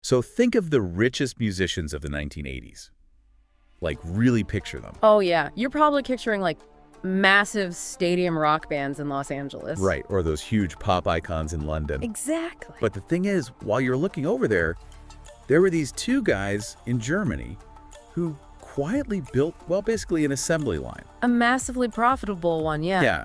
So think of the richest musicians of the 1980s. Like, really picture them. Oh, yeah. You're probably picturing, like, massive stadium rock bands in Los Angeles. Right, or those huge pop icons in London. Exactly. But the thing is, while you're looking over there were these two guys in Germany who quietly built, well, basically an assembly line. A massively profitable one, yeah. Yeah.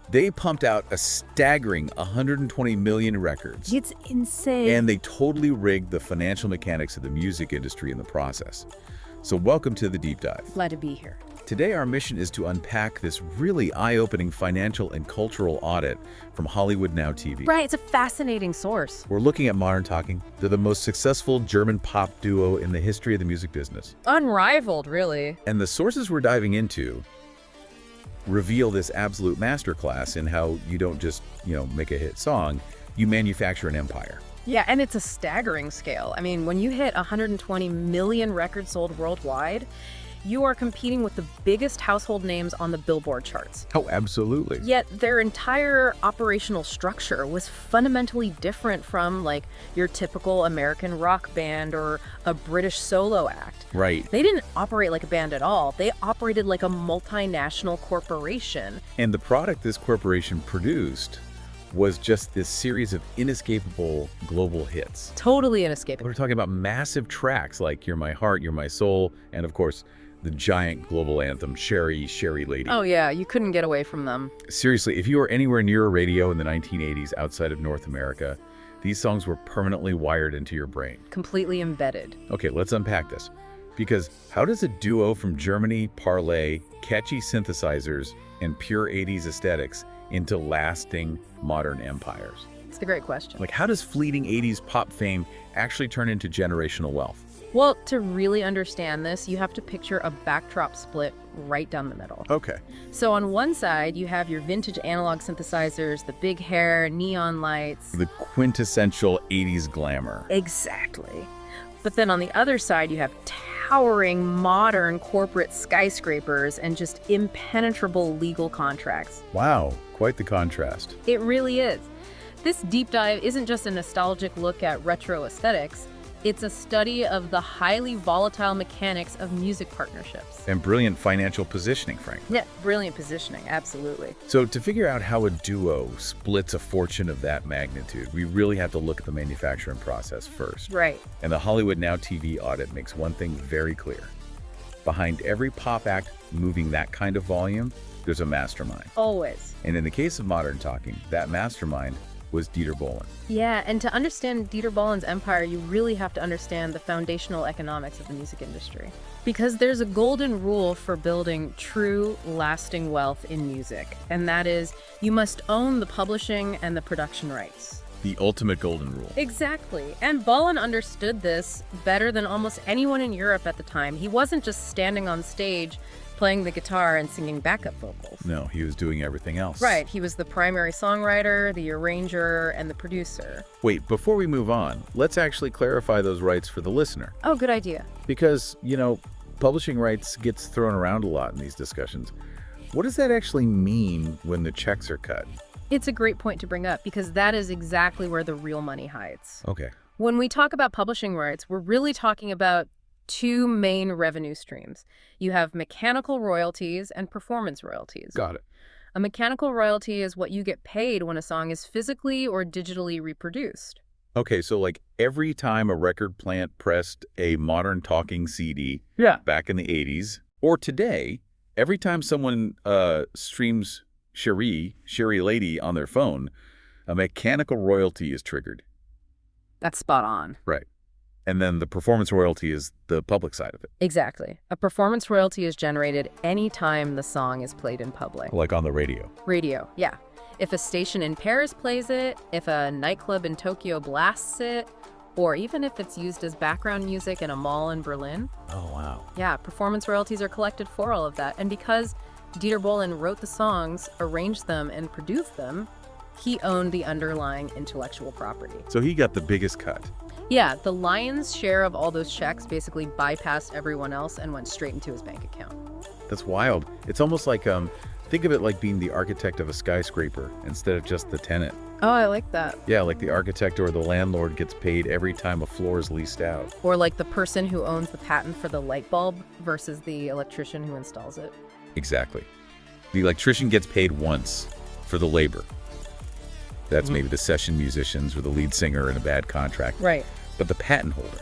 They pumped out a staggering 120 million records. It's insane. And they totally rigged the financial mechanics of the music industry in the process. So welcome to the Deep Dive. Glad to be here. Today our mission is to unpack this really eye-opening financial and cultural audit from HollywoodNowTV. Right, it's a fascinating source. We're looking at Modern Talking. They're the most successful German pop duo in the history of the music business. Unrivaled, really. And the sources we're diving into reveal this absolute masterclass in how you don't just, make a hit song, you manufacture an empire. Yeah, and it's a staggering scale. I mean, when you hit 120 million records sold worldwide, you are competing with the biggest household names on the Billboard charts. Oh, absolutely. Yet their entire operational structure was fundamentally different from, like, your typical American rock band or a British solo act. Right. They didn't operate like a band at all. They operated like a multinational corporation. And the product this corporation produced was just this series of inescapable global hits. Totally inescapable. We're talking about massive tracks like You're My Heart, You're My Soul, and of course, the giant global anthem, Cheri Cheri Lady. Oh yeah, you couldn't get away from them. Seriously, if you were anywhere near a radio in the 1980s outside of North America, these songs were permanently wired into your brain. Completely embedded. Okay, let's unpack this. Because how does a duo from Germany parlay catchy synthesizers and pure 80s aesthetics into lasting modern empires? It's a great question. Like, how does fleeting 80s pop fame actually turn into generational wealth? Well, to really understand this, you have to picture a backdrop split right down the middle. Okay. So on one side, you have your vintage analog synthesizers, the big hair, neon lights. The quintessential 80s glamour. Exactly. But then on the other side, you have towering modern corporate skyscrapers and just impenetrable legal contracts. Wow, quite the contrast. It really is. This deep dive isn't just a nostalgic look at retro aesthetics. It's a study of the highly volatile mechanics of music partnerships. And brilliant financial positioning, Frank. Yeah, brilliant positioning, absolutely. So to figure out how a duo splits a fortune of that magnitude, we really have to look at the manufacturing process first. Right. And the HollywoodNowTV audit makes one thing very clear. Behind every pop act moving that kind of volume, there's a mastermind. Always. And in the case of Modern Talking, that mastermind was Dieter Bohlen. Yeah, and to understand Dieter Bohlen's empire, you really have to understand the foundational economics of the music industry. Because there's a golden rule for building true, lasting wealth in music, and that is you must own the publishing and the production rights. The ultimate golden rule. Exactly. And Bohlen understood this better than almost anyone in Europe at the time. He wasn't just standing on stage playing the guitar and singing backup vocals. No, he was doing everything else. Right. He was the primary songwriter, the arranger, and the producer. Wait, before we move on, let's actually clarify those rights for the listener. Oh, good idea. Because, publishing rights gets thrown around a lot in these discussions. What does that actually mean when the checks are cut? It's a great point to bring up because that is exactly where the real money hides. Okay. When we talk about publishing rights, we're really talking about two main revenue streams. You have mechanical royalties and performance royalties. Got it. A mechanical royalty is what you get paid when a song is physically or digitally reproduced. Okay, so like every time a record plant pressed a Modern Talking CD back in the 80s, or today, every time someone streams Cheri Cheri Lady on their phone, a mechanical royalty is triggered. That's spot on. Right. And then the performance royalty is the public side of it. Exactly. A performance royalty is generated anytime the song is played in public. Like on the radio. Radio, yeah. If a station in Paris plays it, if a nightclub in Tokyo blasts it, or even if it's used as background music in a mall in Berlin. Oh, wow. Yeah, performance royalties are collected for all of that. And because Dieter Bohlen wrote the songs, arranged them, and produced them, he owned the underlying intellectual property. So he got the biggest cut. Yeah, the lion's share of all those checks basically bypassed everyone else and went straight into his bank account. That's wild. It's almost like Think of it like being the architect of a skyscraper instead of just the tenant. Oh, I like that. Yeah, like the architect or the landlord gets paid every time a floor is leased out. Or like the person who owns the patent for the light bulb versus the electrician who installs it. Exactly. The electrician gets paid once for the labor. That's maybe the session musicians or the lead singer in a bad contract. Right. But the patent holder,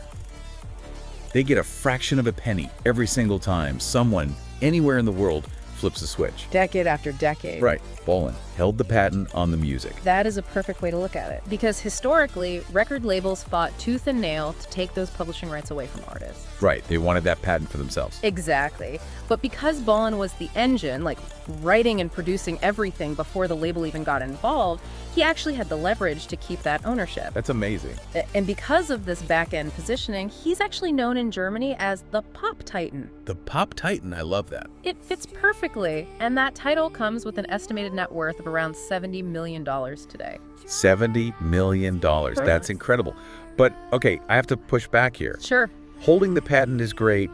they get a fraction of a penny every single time someone anywhere in the world flips a switch. Decade after decade. Right. Bolan held the patent on the music. That is a perfect way to look at it. Because historically, record labels fought tooth and nail to take those publishing rights away from artists. Right. They wanted that patent for themselves. Exactly. But because Bolan was the engine, like writing and producing everything before the label even got involved, he actually had the leverage to keep that ownership. That's amazing. And because of this back-end positioning, he's actually known in Germany as the Pop Titan. The Pop Titan, I love that. It fits perfectly, and that title comes with an estimated net worth of around $70 million today. $70 million. That's incredible. But, okay, I have to push back here. Sure. Holding the patent is great,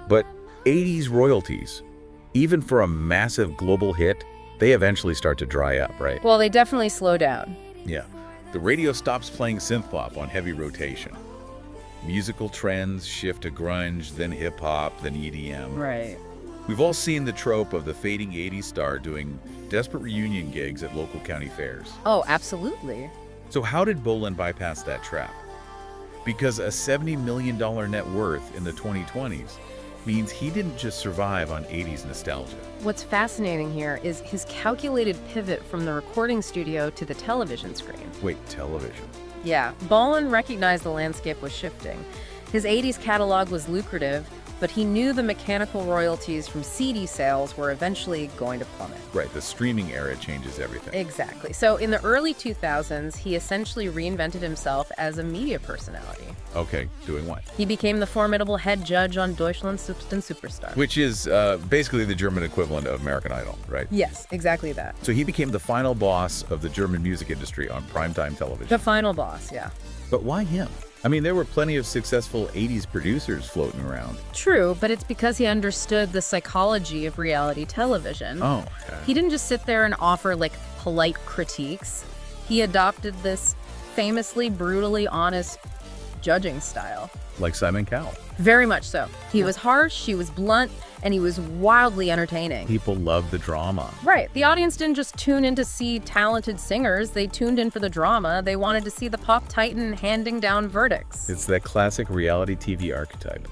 but 80s royalties, even for a massive global hit, they eventually start to dry up, right? Well, they definitely slow down. Yeah. The radio stops playing synth-pop on heavy rotation. Musical trends shift to grunge, then hip-hop, then EDM. Right. We've all seen the trope of the fading 80s star doing desperate reunion gigs at local county fairs. Oh, absolutely. So how did Bolan bypass that trap? Because a $70 million net worth in the 2020s means he didn't just survive on 80s nostalgia. What's fascinating here is his calculated pivot from the recording studio to the television screen. Wait, television? Yeah, Bolan recognized the landscape was shifting. His 80s catalog was lucrative, but he knew the mechanical royalties from CD sales were eventually going to plummet. Right, the streaming era changes everything. Exactly. So in the early 2000s, he essentially reinvented himself as a media personality. Okay, doing what? He became the formidable head judge on Deutschland's Sucht und Superstar. Which is basically the German equivalent of American Idol, right? Yes, exactly that. So he became the final boss of the German music industry on primetime television. The final boss, yeah. But why him? I mean, there were plenty of successful 80s producers floating around. True, but it's because he understood the psychology of reality television. Oh, okay. He didn't just sit there and offer, like, polite critiques. He adopted this famously, brutally honest judging style. Like Simon Cowell. Very much so. He was harsh, he was blunt, and he was wildly entertaining. People loved the drama. Right. The audience didn't just tune in to see talented singers. They tuned in for the drama. They wanted to see the pop titan handing down verdicts. It's that classic reality TV archetype.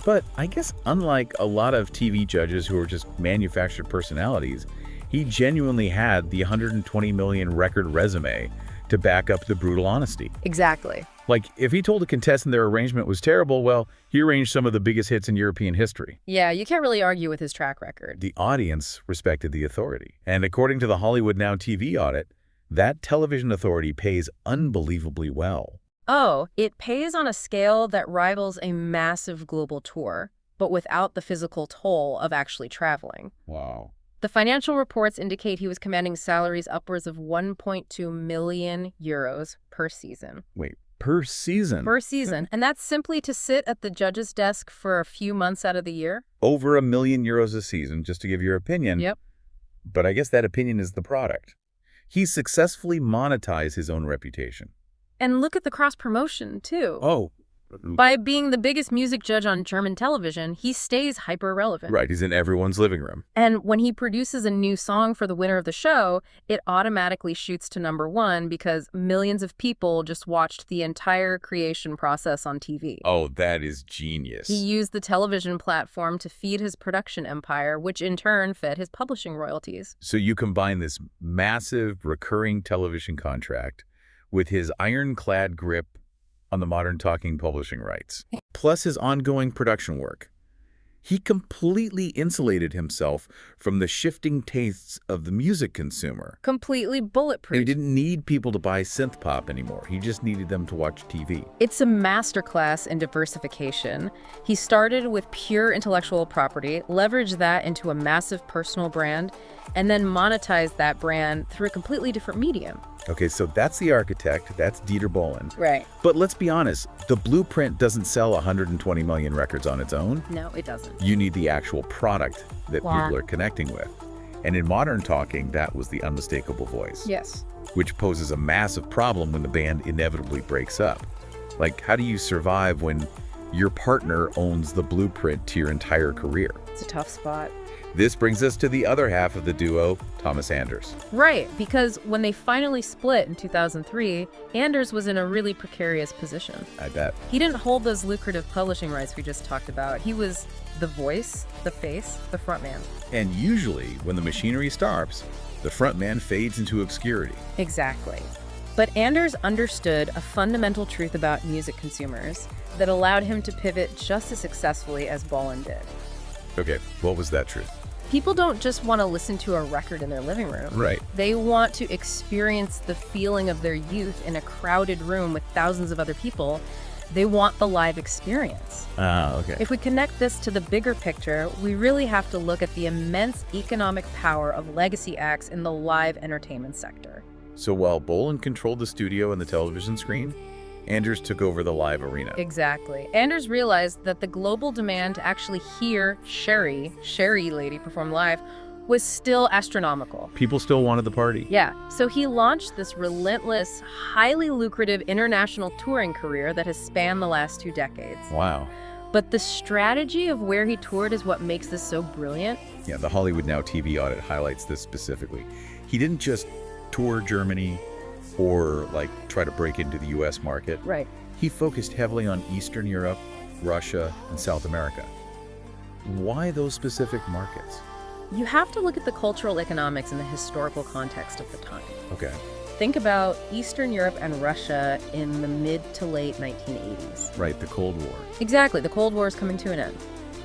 But I guess unlike a lot of TV judges who are just manufactured personalities, he genuinely had the 120 million record resume to back up the brutal honesty. Exactly. Like, if he told a contestant their arrangement was terrible, well, he arranged some of the biggest hits in European history. Yeah, you can't really argue with his track record. The audience respected the authority. And according to the HollywoodNowTV audit, that television authority pays unbelievably well. Oh, it pays on a scale that rivals a massive global tour, but without the physical toll of actually traveling. Wow. The financial reports indicate he was commanding salaries upwards of 1.2 million euros per season. Wait, per season? Per season. And that's simply to sit at the judge's desk for a few months out of the year. Over €1 million a season, just to give your opinion. Yep. But I guess that opinion is the product. He successfully monetized his own reputation. And look at the cross-promotion, too. Oh. By being the biggest music judge on German television, he stays hyper-relevant. Right, he's in everyone's living room. And when he produces a new song for the winner of the show, it automatically shoots to #1 because millions of people just watched the entire creation process on TV. Oh, that is genius. He used the television platform to feed his production empire, which in turn fed his publishing royalties. So you combine this massive recurring television contract with his ironclad grip on the modern talking publishing rights, plus his ongoing production work. He completely insulated himself from the shifting tastes of the music consumer. Completely bulletproof. And he didn't need people to buy synth pop anymore. He just needed them to watch TV. It's a masterclass in diversification. He started with pure intellectual property, leveraged that into a massive personal brand, and then monetized that brand through a completely different medium. Okay, so that's the architect, that's Dieter Bohlen. Right. But let's be honest, the blueprint doesn't sell 120 million records on its own. No, it doesn't. You need the actual product that people are connecting with. And in modern talking, that was the unmistakable voice. Yes. Which poses a massive problem when the band inevitably breaks up. Like, how do you survive when your partner owns the blueprint to your entire career? It's a tough spot. This brings us to the other half of the duo, Thomas Anders. Right, because when they finally split in 2003, Anders was in a really precarious position. I bet. He didn't hold those lucrative publishing rights we just talked about. He was the voice, the face, the frontman. And usually, when the machinery stops, the frontman fades into obscurity. Exactly. But Anders understood a fundamental truth about music consumers that allowed him to pivot just as successfully as Bolin did. Okay, what was that truth? People don't just want to listen to a record in their living room. Right. They want to experience the feeling of their youth in a crowded room with thousands of other people. They want the live experience. Okay. If we connect this to the bigger picture, we really have to look at the immense economic power of legacy acts in the live entertainment sector. So while Bolin controlled the studio and the television screen, Anders took over the live arena. Exactly. Anders realized that the global demand to actually hear Cheri Lady perform live was still astronomical. People still wanted the party. Yeah, so he launched this relentless, highly lucrative international touring career that has spanned the last 2 decades. Wow. But the strategy of where he toured is what makes this so brilliant. Yeah, the HollywoodNowTV audit highlights this specifically. He didn't just tour Germany or try to break into the US market. Right. He focused heavily on Eastern Europe, Russia, and South America. Why those specific markets? You have to look at the cultural economics and the historical context of the time. Okay. Think about Eastern Europe and Russia in the mid to late 1980s. Right, the Cold War. Exactly, the Cold War is coming to an end.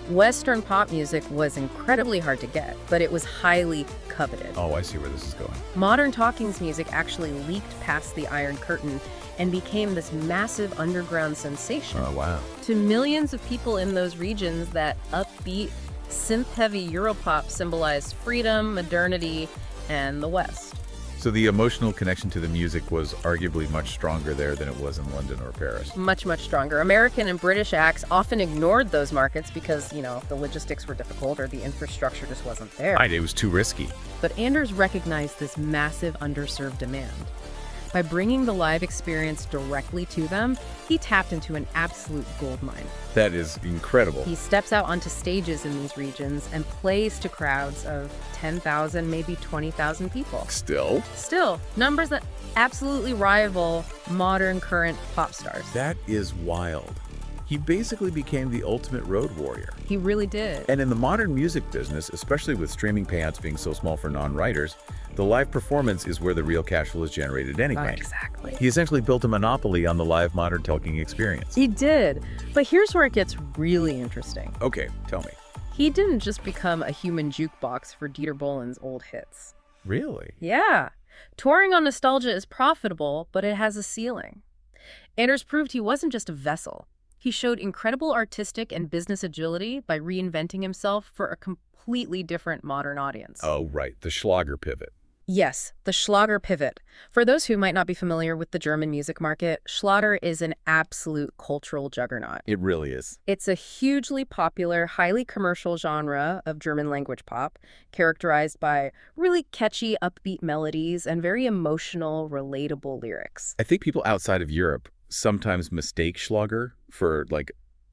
Western pop music was incredibly hard to get, but it was highly coveted. Oh, I see where this is going. Modern talking's music actually leaked past the Iron Curtain and became this massive underground sensation. Oh, wow. To millions of people in those regions, that upbeat, synth-heavy Europop symbolized freedom, modernity, and the West. So the emotional connection to the music was arguably much stronger there than it was in London or Paris. Much, much stronger. American and British acts often ignored those markets because, the logistics were difficult or the infrastructure just wasn't there. Right, it was too risky. But Anders recognized this massive underserved demand. By bringing the live experience directly to them, he tapped into an absolute goldmine. That is incredible. He steps out onto stages in these regions and plays to crowds of 10,000, maybe 20,000 people. Still, numbers that absolutely rival modern current pop stars. That is wild. He basically became the ultimate road warrior. He really did. And in the modern music business, especially with streaming payouts being so small for non-writers, the live performance is where the real cash flow is generated anyway. Exactly. He essentially built a monopoly on the live modern talking experience. He did. But here's where it gets really interesting. Okay, tell me. He didn't just become a human jukebox for Dieter Bohlen's old hits. Really? Yeah. Touring on nostalgia is profitable, but it has a ceiling. Anders proved he wasn't just a vessel. He showed incredible artistic and business agility by reinventing himself for a completely different modern audience. Oh, right. The Schlager pivot. Yes, the Schlager pivot. For those who might not be familiar with the German music market, Schlager is an absolute cultural juggernaut. It really is. It's a hugely popular, highly commercial genre of German language pop, characterized by really catchy, upbeat melodies and very emotional, relatable lyrics. I think people outside of Europe sometimes mistake Schlager for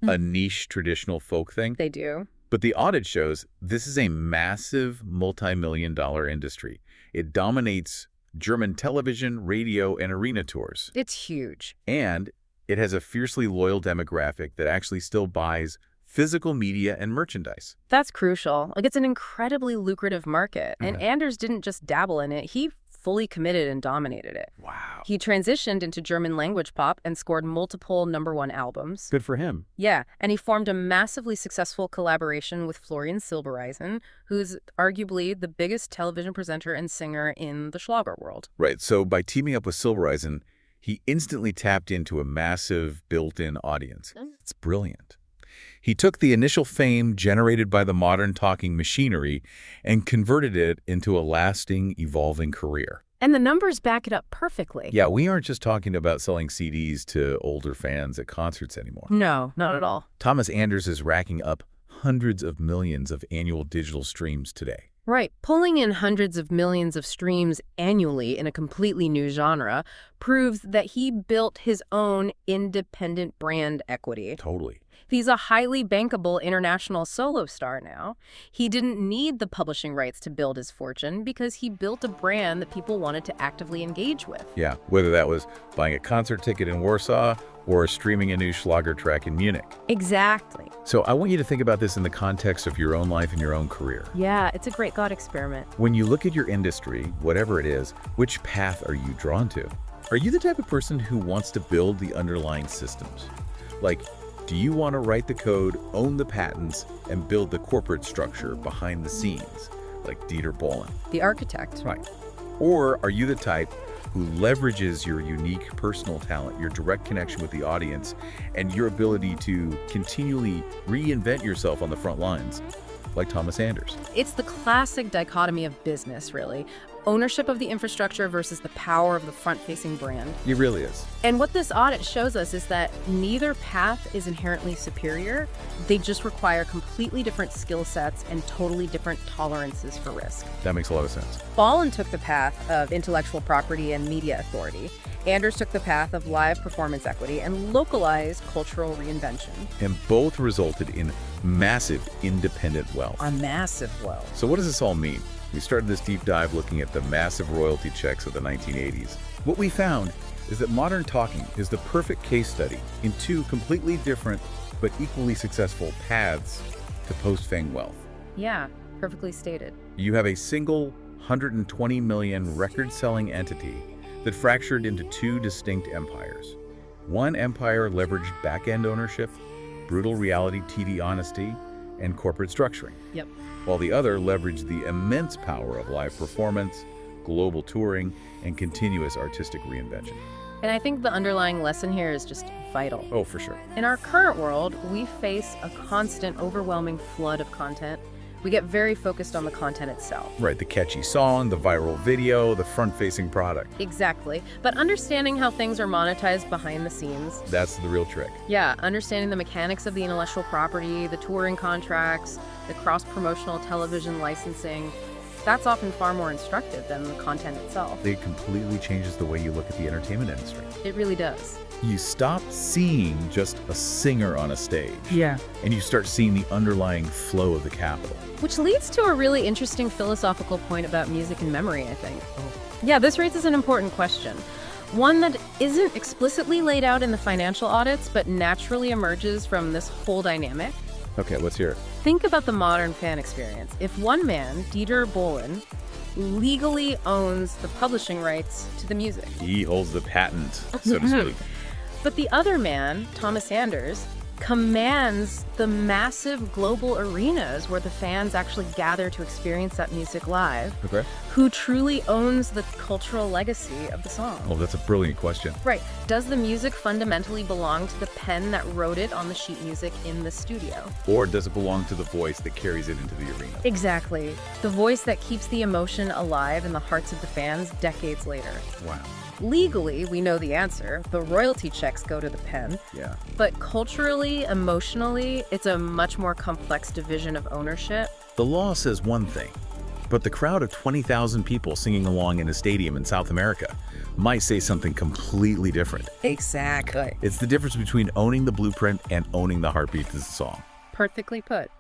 a niche traditional folk thing. They do. But the audit shows this is a massive multi-million-dollar industry. It dominates German television, radio, and arena tours. It's huge. And it has a fiercely loyal demographic that actually still buys physical media and merchandise. That's crucial. It's an incredibly lucrative market. And Anders didn't just dabble in it. He fully committed and dominated it. Wow. He transitioned into German language pop and scored multiple #1 albums. Good for him. Yeah, and he formed a massively successful collaboration with Florian Silbereisen, who's arguably the biggest television presenter and singer in the Schlager world. Right, so by teaming up with Silbereisen, he instantly tapped into a massive built-in audience. It's brilliant. He took the initial fame generated by the modern talking machinery and converted it into a lasting, evolving career. And the numbers back it up perfectly. Yeah, we aren't just talking about selling CDs to older fans at concerts anymore. No, not at all. Thomas Anders is racking up hundreds of millions of annual digital streams today. Right. Pulling in hundreds of millions of streams annually in a completely new genre proves that he built his own independent brand equity. Totally. He's a highly bankable international solo star now. He didn't need the publishing rights to build his fortune because he built a brand that people wanted to actively engage with. Yeah, whether that was buying a concert ticket in Warsaw or streaming a new Schlager track in Munich. Exactly. So I want you to think about this in the context of your own life and your own career. Yeah, it's a great thought experiment. When you look at your industry, whatever it is, which path are you drawn to? Are you the type of person who wants to build the underlying systems? Like, do you want to write the code, own the patents, and build the corporate structure behind the scenes, like Dieter Bohlen? The architect. Right. Or are you the type who leverages your unique personal talent, your direct connection with the audience, and your ability to continually reinvent yourself on the front lines, like Thomas Anders? It's the classic dichotomy of business, really. Ownership of the infrastructure versus the power of the front-facing brand. It really is. And what this audit shows us is that neither path is inherently superior. They just require completely different skill sets and totally different tolerances for risk. That makes a lot of sense. Bohlen took the path of intellectual property and media authority. Anders took the path of live performance equity and localized cultural reinvention. And both resulted in massive independent wealth. A massive wealth. So what does this all mean? We started this deep dive looking at the massive royalty checks of the 1980s. What we found is that modern talking is the perfect case study in two completely different but equally successful paths to post-fame wealth. Yeah, perfectly stated. You have a single 120 million record-selling entity that fractured into two distinct empires. One empire leveraged back-end ownership, brutal reality TV honesty, and corporate structuring. Yep. While the other leveraged the immense power of live performance, global touring, and continuous artistic reinvention. And I think the underlying lesson here is just vital. Oh, for sure. In our current world, we face a constant, overwhelming flood of content. We get very focused on the content itself. Right, the catchy song, the viral video, the front-facing product. Exactly. But understanding how things are monetized behind the scenes. That's the real trick. Yeah, understanding the mechanics of the intellectual property, the touring contracts, the cross-promotional television licensing. That's often far more instructive than the content itself. It completely changes the way you look at the entertainment industry. It really does. You stop seeing just a singer on a stage. Yeah. And you start seeing the underlying flow of the capital. Which leads to a really interesting philosophical point about music and memory, I think. Yeah, this raises an important question. One that isn't explicitly laid out in the financial audits, but naturally emerges from this whole dynamic. Okay, let's hear it. Think about the modern fan experience. If one man, Dieter Bohlen, legally owns the publishing rights to the music. He holds the patent, so to speak. But the other man, Thomas Anders, commands the massive global arenas where the fans actually gather to experience that music live. Okay. Who truly owns the cultural legacy of the song? Oh, that's a brilliant question. Right. Does the music fundamentally belong to the pen that wrote it on the sheet music in the studio? Or does it belong to the voice that carries it into the arena? Exactly. The voice that keeps the emotion alive in the hearts of the fans decades later. Wow. Legally, we know the answer. The royalty checks go to the pen. Yeah. But culturally, emotionally, it's a much more complex division of ownership. The law says one thing, but the crowd of 20,000 people singing along in a stadium in South America might say something completely different. Exactly. It's the difference between owning the blueprint and owning the heartbeat of the song. Perfectly put.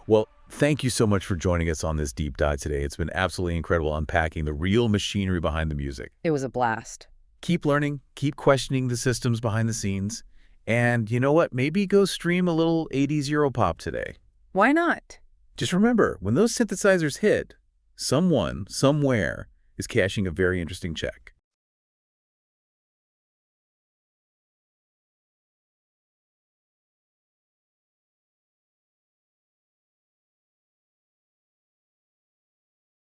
Well, thank you so much for joining us on this deep dive today. It's been absolutely incredible unpacking the real machinery behind the music. It was a blast. Keep learning, keep questioning the systems behind the scenes, and you know what? Maybe go stream a little 80s Europop today. Why not? Just remember, when those synthesizers hit, someone, somewhere, is cashing a very interesting check.